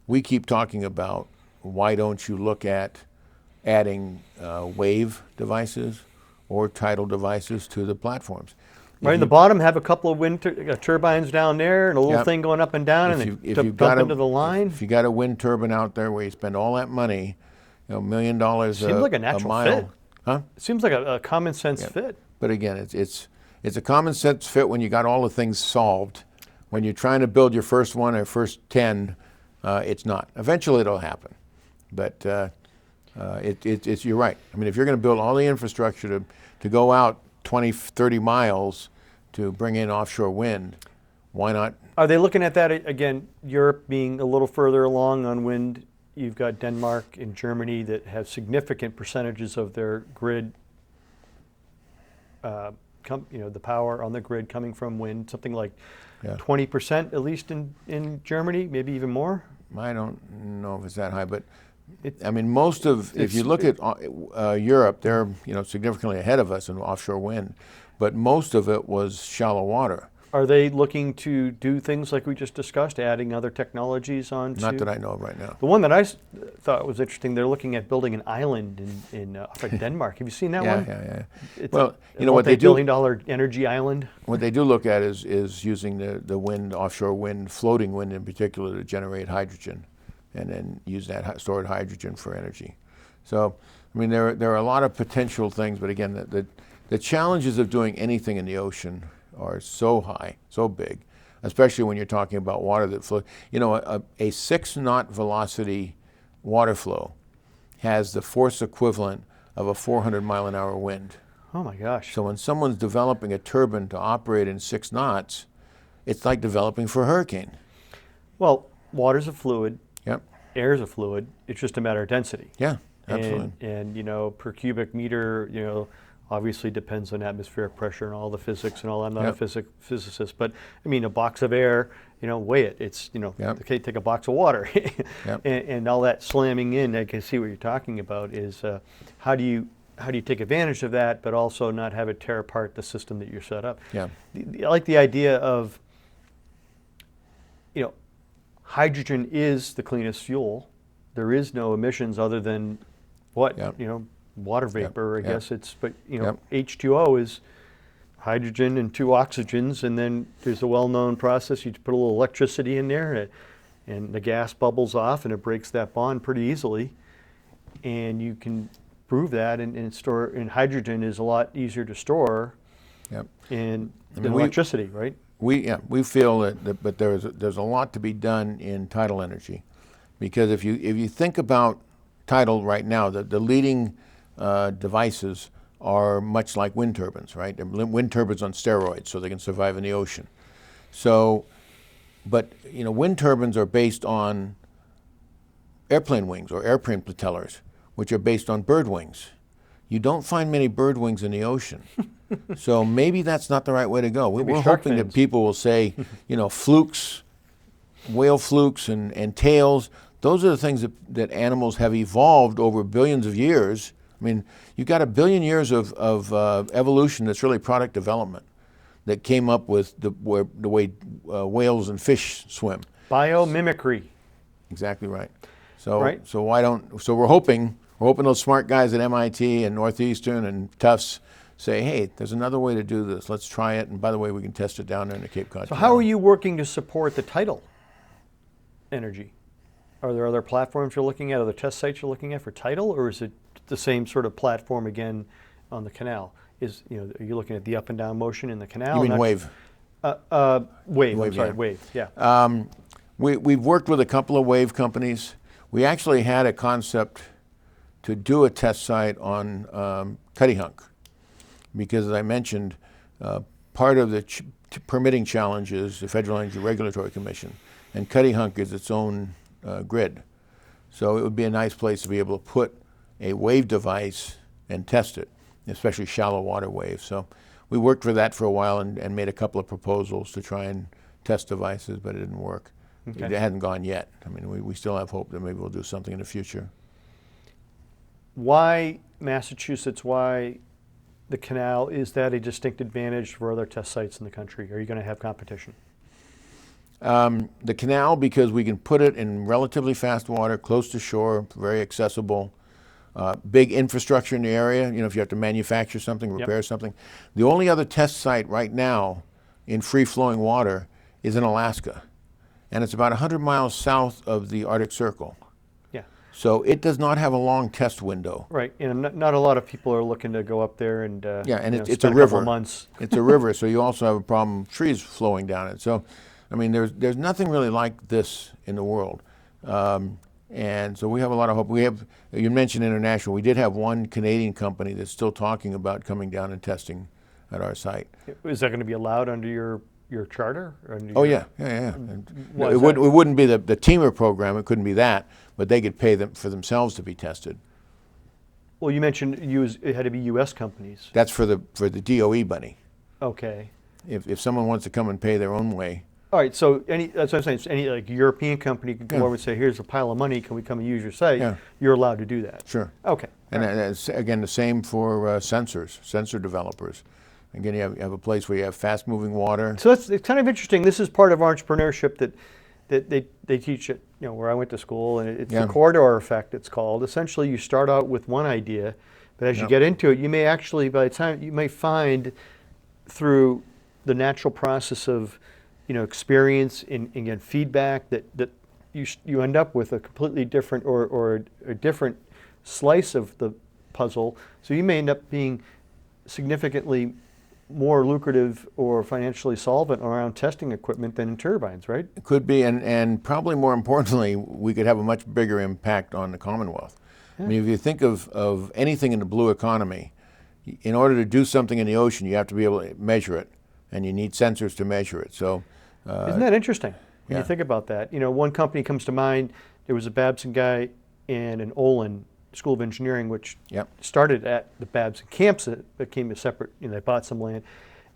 we keep talking about, why don't you look at adding wave devices or tidal devices to the platforms?
Right in the bottom, have a couple of wind turbines down there and a little thing going up and down, and then dump into the line.
If you got a wind turbine out there where you spend all that money, $1 million
seems like a natural
mile,
fit.
Huh?
It seems like a common sense fit.
But again, it's a common sense fit when you got all the things solved. When you're trying to build your first one or first 10, it's not. Eventually, it'll happen. But you're right. I mean, if you're going to build all the infrastructure to go out 20, 30 miles to bring in offshore wind, why not?
Are they looking at that again? Europe being a little further along on wind. You've got Denmark and Germany that have significant percentages of their grid, the power on the grid coming from wind, something like 20% at least in Germany, maybe even more.
I don't know if it's that high, but I mean, if you look at Europe, they're significantly ahead of us in offshore wind, but most of it was shallow water.
Are they looking to do things like we just discussed, adding other technologies onto?
Not that I know of right now.
The one that I thought was interesting, they're looking at building an island in Denmark. Have you seen that one?
Yeah.
It's
well,
what they do. $multi-billion energy island.
What they do look at is using the wind, offshore wind, floating wind in particular, to generate hydrogen, and then use that stored hydrogen for energy. So, I mean, there are a lot of potential things, but again, the challenges of doing anything in the ocean are so high, so big, especially when you're talking about water that flows. A 6-knot velocity water flow has the force equivalent of a 400-mile-an-hour wind.
Oh my gosh.
So when someone's developing a turbine to operate in 6 knots, it's like developing for a hurricane.
Well, water's a fluid.
Yep.
Air's a fluid. It's just a matter of density.
Yeah, absolutely.
And per cubic meter, obviously depends on atmospheric pressure and all the physics and all. I'm not a physicist, but I mean, a box of air, weigh it. It's, okay, take a box of water. and all that slamming in, I can see what you're talking about is how do you take advantage of that, but also not have it tear apart the system that you're set up.
Yeah.
I like the idea of, hydrogen is the cleanest fuel. There is no emissions other than what, water vapor, I guess it's, but H2O is hydrogen and 2 oxygens, and then there's a well-known process. You put a little electricity in there, and the gas bubbles off, and it breaks that bond pretty easily. And you can prove that, and store. And hydrogen is a lot easier to store,
Yep.
than
mean,
electricity, right?
We feel that but there's a lot to be done in tidal energy, because if you think about tidal right now, the leading devices are much like wind turbines, right? They're wind turbines on steroids, so they can survive in the ocean. So, but wind turbines are based on airplane wings or airplane propellers, which are based on bird wings. You don't find many bird wings in the ocean. So maybe that's not the right way to go. We're hoping that people will say, flukes, whale flukes and tails, those are the things that animals have evolved over billions of years. I mean, you've got a billion years of evolution that's really product development that came up with the way whales and fish swim.
Biomimicry.
Exactly right. So we're hoping those smart guys at MIT and Northeastern and Tufts say, hey, there's another way to do this. Let's try it. And by the way, we can test it down there in the Cape Cod.
So how are you working to support the tidal energy? Are there other platforms you're looking at, other test sites you're looking at for tidal, or is it the same sort of platform again on the canal? Are you looking at the up and down motion in the canal?
You mean wave?
Wave, yeah.
We've worked with a couple of wave companies. We actually had a concept to do a test site on Cuttyhunk, because as I mentioned, part of the permitting challenge is the Federal Energy Regulatory Commission, and Cuttyhunk is its own grid. So it would be a nice place to be able to put a wave device and test it, especially shallow water waves. So we worked for that for a while and made a couple of proposals to try and test devices, but it didn't work. Okay. It hadn't gone yet. I mean, we still have hope that maybe we'll do something in the future.
Why Massachusetts? Why the canal? Is that a distinct advantage for other test sites in the country? Are you going to have competition?
The canal, because we can put it in relatively fast water, close to shore, very accessible, big infrastructure in the area. If you have to manufacture something, repair something. The only other test site right now in free-flowing water is in Alaska, and it's about 100 miles south of the Arctic Circle.
Yeah.
So it does not have a long test window.
Right, and not a lot of people are looking to go up there and
it's
spend
a river.
Couple months.
It's a river, so you also have a problem with trees flowing down it. So, I mean, there's nothing really like this in the world, and so we have a lot of hope. You mentioned international. We did have one Canadian company that's still talking about coming down and testing at our site.
Is that going to be allowed under your charter?
Yeah. It wouldn't be the Teamer program. It couldn't be that, but they could pay them for themselves to be tested.
Well, you mentioned it had to be U.S. companies.
That's for the DOE money.
Okay.
If someone wants to come and pay their own way.
All right. So that's what I'm saying. So any European company could come over and say, "Here's a pile of money. Can we come and use your site?" Yeah. You're allowed to do that.
Sure.
Okay.
And it's, again, the same for sensor developers. Again, you have a place where you have fast-moving water.
So it's kind of interesting. This is part of entrepreneurship that they teach at where I went to school, and it's the corridor effect. It's called. Essentially, you start out with one idea, but as you get into it, you may actually, by the time you may find through the natural process of experience and again feedback that you end up with a completely different or a different slice of the puzzle. So you may end up being significantly more lucrative or financially solvent around testing equipment than in turbines, right?
It could be, and probably more importantly, we could have a much bigger impact on the Commonwealth. Yeah. I mean, if you think of anything in the blue economy, in order to do something in the ocean, you have to be able to measure it, and you need sensors to measure it. So,
isn't that interesting when you think about that? One company comes to mind. There was a Babson guy and an Olin School of Engineering, which started at the Babson campus. It became a separate. They bought some land.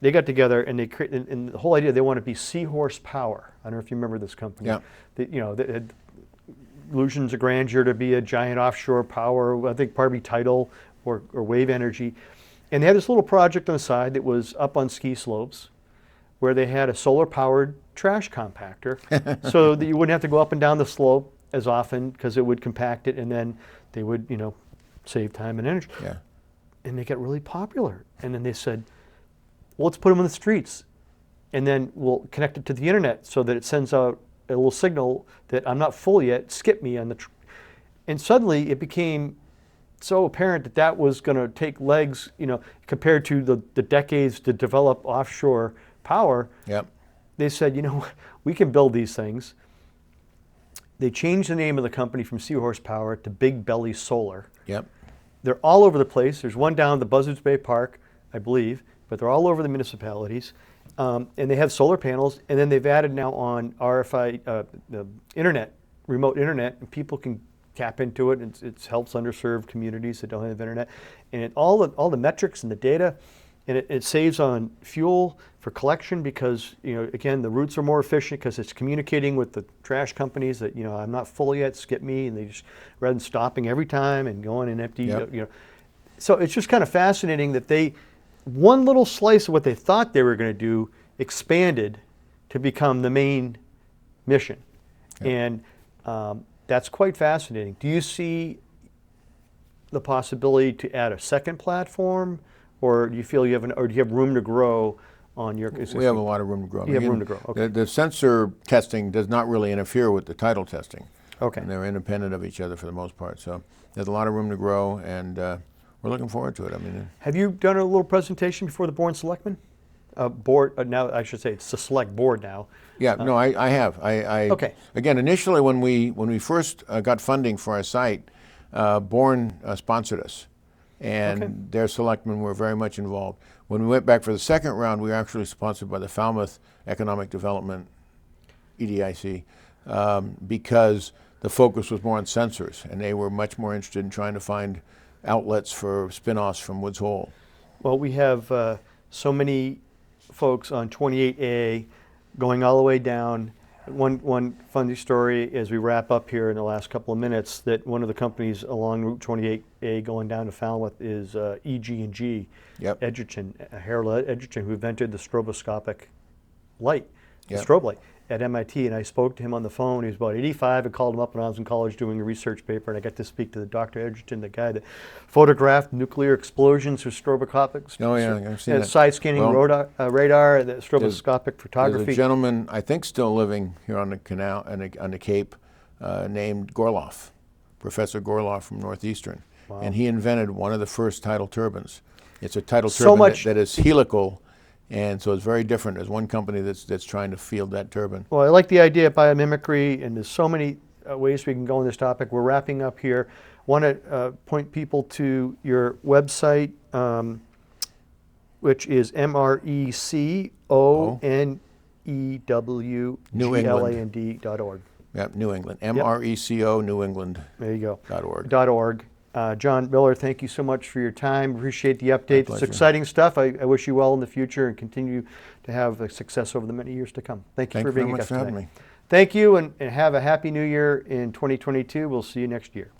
They got together and they created. And the whole idea, they want to be Seahorse Power. I don't know if you remember this company. Yeah. They had illusions of grandeur to be a giant offshore power. I think probably tidal or wave energy. And they had this little project on the side that was up on ski slopes, where they had a solar-powered trash compactor, so that you wouldn't have to go up and down the slope as often because it would compact it, and then they would, save time and energy. Yeah. And they got really popular. And then they said, well, let's put them in the streets, and then we'll connect it to the internet so that it sends out a little signal that I'm not full yet, skip me on the and suddenly it became so apparent that that was going to take legs, compared to the decades to develop offshore power.
Yep.
They said, we can build these things. They changed the name of the company from Seahorse Power to Big Belly Solar.
Yep.
They're all over the place. There's one down at the Buzzards Bay Park, I believe, but they're all over the municipalities. And they have solar panels, and then they've added now on RFI, the internet, remote internet, and people can tap into it. It helps underserved communities that don't have internet. And all the metrics and the data, and it saves on fuel for collection because, again, the routes are more efficient because it's communicating with the trash companies that, I'm not full yet, skip me, and they just, rather than stopping every time and going and empty,
Yep.
So it's just kind of fascinating that one little slice of what they thought they were going to do expanded to become the main mission. Yep. And that's quite fascinating. Do you see the possibility to add a second platform, or do you feel do you have room to grow on your?
We have a lot of room to grow.
You have room to grow. Okay.
The sensor testing does not really interfere with the tidal testing.
Okay.
And they're independent of each other for the most part. So there's a lot of room to grow, and we're looking forward to it. I mean,
have you done a little presentation before the Bourne Selectmen? Board now, I should say it's the Select Board now.
Yeah, no, I have.
Okay.
Again, initially when we first got funding for our site, Bourne sponsored us, and
Okay.
their selectmen were very much involved. When we went back for the second round, we were actually sponsored by the Falmouth Economic Development, EDIC, because the focus was more on sensors, and they were much more interested in trying to find outlets for spin-offs from Woods Hole.
Well, we have so many folks on 28A going all the way down. One funny story as we wrap up here in the last couple of minutes, that one of the companies along Route 28A going down to Falmouth is EG&G,
Yep.
Edgerton, Harold Edgerton, who invented the stroboscopic light, the
Yep.
strobe light at MIT. And I spoke to him on the phone. He was about 85. I called him up when I was in college doing a research paper, and I got to speak to Dr. Edgerton, the guy that photographed nuclear explosions with stroboscopic,
Oh, yeah, I've seen that.
side-scanning radar, the stroboscopic photography.
There's a gentleman, I think still living here on the Canal, on the Cape, named Gorloff, Professor Gorloff from Northeastern.
Wow.
And he invented one of the first tidal turbines. It's a tidal
So
turbine
much-
that is helical, and so it's very different. There's one company that's trying to field that turbine.
Well, I like the idea of biomimicry, and there's so many ways we can go on this topic. We're wrapping up here. Want to point people to your website, which is MRECONEWGLAND.org.
Yeah, New England, MRECO New England.org.
There you go. .org. John Miller, thank you so much for your time. Appreciate the update. It's
pleasure.
exciting stuff. I wish you well in the future and continue to have success over the many years to come. Thank you for being a guest today.
Thank you very much for having me.
Thank you, and have a happy new year in 2022. We'll see you next year.